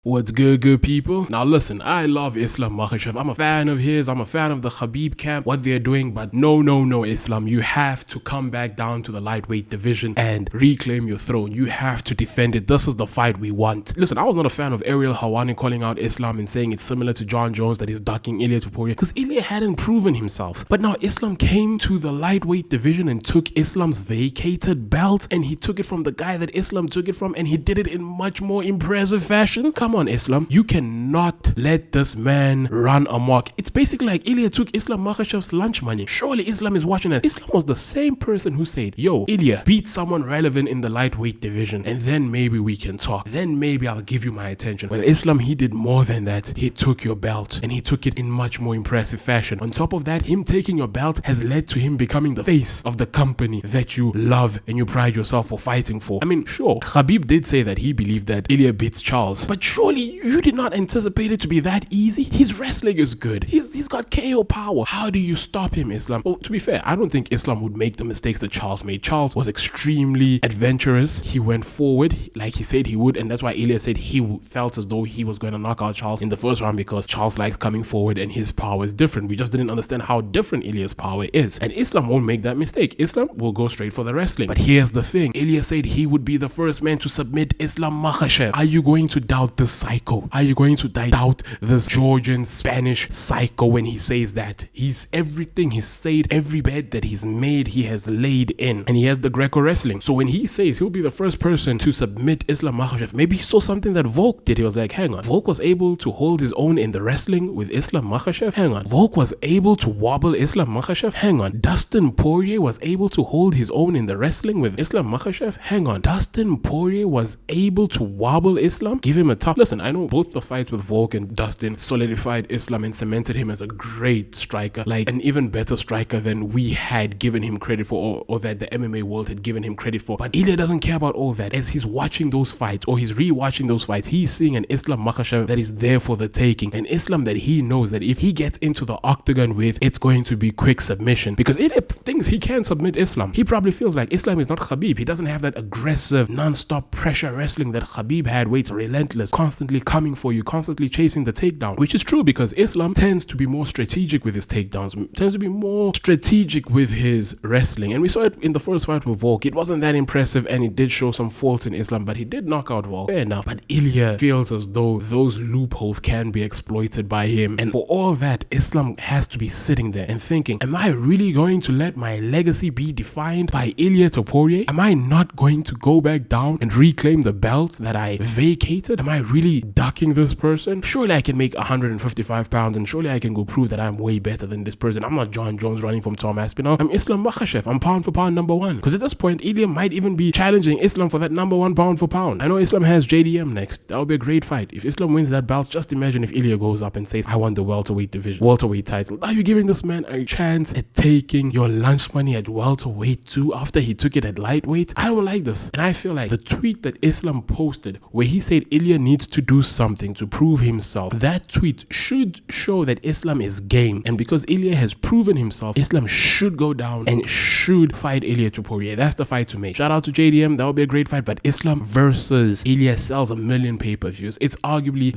What's good people? Now listen, I love Islam Makhachev. I'm a fan of his. I'm a fan of the Khabib camp, what they're doing. But no, Islam. You have to come back down to the lightweight division and reclaim your throne. You have to defend it. This is the fight we want. Listen, I was not a fan of Ariel Helwani calling out Islam and saying it's similar to John Jones, that he's ducking Ilia Topuria, because Ilia hadn't proven himself. But now Islam came to the lightweight division and took Islam's vacated belt, and he took it from the guy that Islam took it from, and he did it in much more impressive fashion. Come on, Islam. You cannot let this man run amok. It's basically like Ilia took Islam Makhachev's lunch money. Surely Islam is watching it. Islam was the same person who said, yo, Ilia, beat someone relevant in the lightweight division, and then maybe we can talk. Then maybe I'll give you my attention. Well, Islam, he did more than that. He took your belt, and he took it in much more impressive fashion. On top of that, him taking your belt has led to him becoming the face of the company that you love and you pride yourself for fighting for. I mean, sure, Khabib did say that he believed that Ilia beats Charles, but surely you did not anticipate it to be that easy. His wrestling is good. He's got KO power. How do you stop him, Islam? Well, to be fair, I don't think Islam would make the mistakes that Charles made. Charles was extremely adventurous. He went forward like he said he would, and that's why Ilia said he felt as though he was going to knock out Charles in the first round, because Charles likes coming forward and his power is different. We just didn't understand how different Ilia's power is, and Islam won't make that mistake. Islam will go straight for the wrestling. But here's the thing. Ilia said he would be the first man to submit Islam Makhachev. Are you going to doubt this psycho? Are you going to doubt this Georgian Spanish psycho when he says that? He's everything he's said, every bed that he's made, he has laid in, and he has the Greco wrestling. So when he says he'll be the first person to submit Islam Makhachev, maybe he saw something that Volk did. He was like, hang on, Volk was able to hold his own in the wrestling with Islam Makhachev. Hang on, Volk was able to wobble Islam Makhachev. Hang on, Dustin Poirier was able to hold his own in the wrestling with Islam Makhachev. Hang on, Dustin Poirier was able to wobble Islam. Give him a tough. Listen, I know both the fights with Volk and Dustin solidified Islam and cemented him as a great striker, like an even better striker than we had given him credit for, or that the MMA world had given him credit for. But Ilia doesn't care about all that. As he's watching those fights, or he's re-watching those fights, he's seeing an Islam Makhachev that is there for the taking, an Islam that he knows that if he gets into the octagon with, it's going to be quick submission, because Ilia thinks he can submit Islam. He probably feels like Islam is not Khabib. He doesn't have that aggressive, non-stop pressure wrestling that Khabib had, where it's relentless, constantly coming for you, constantly chasing the takedown, which is true because Islam tends to be more strategic with his takedowns, tends to be more strategic with his wrestling, and we saw it in the first fight with Volk. It wasn't that impressive, and it did show some faults in Islam, but he did knock out Volk, fair enough. But Ilia feels as though those loopholes can be exploited by him, and for all that, Islam has to be sitting there and thinking, am I really going to let my legacy be defined by Ilia Topuria? Am I not going to go back down and reclaim the belt that I vacated? Am I really ducking this person? Surely I can make 155 pounds, and surely I can go prove that I'm way better than this person. I'm not John Jones running from Tom Aspinall. I'm Islam Makhachev. I'm pound for pound number one. Because at this point, Ilia might even be challenging Islam for that number one pound for pound. I know Islam has JDM next. That would be a great fight. If Islam wins that belt, just imagine if Ilia goes up and says, I want the welterweight division, welterweight title. Are you giving this man a chance at taking your lunch money at welterweight too, after he took it at lightweight? I don't like this. And I feel like the tweet that Islam posted, where he said Ilia needs to do something to prove himself, that tweet should show that Islam is game, and because Ilia has proven himself, Islam should go down and should fight Ilia Topuria. That's the fight to make. Shout out to JDM, that would be a great fight. But Islam versus Ilia sells 1 million pay-per-views. It's arguably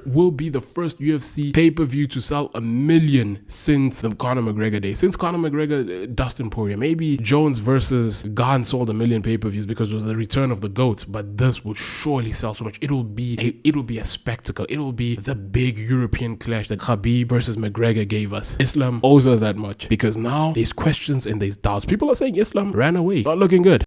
will be the first UFC pay-per-view to sell 1 million since the Conor McGregor days. Since Conor McGregor, Dustin Poirier, maybe Jones versus Gane sold 1 million pay-per-views because it was the return of the GOAT, but this will surely sell so much. It'll be a spectacle. It'll be the big European clash that Khabib versus McGregor gave us. Islam owes us that much, because now there's questions and there's doubts. People are saying Islam ran away. Not looking good.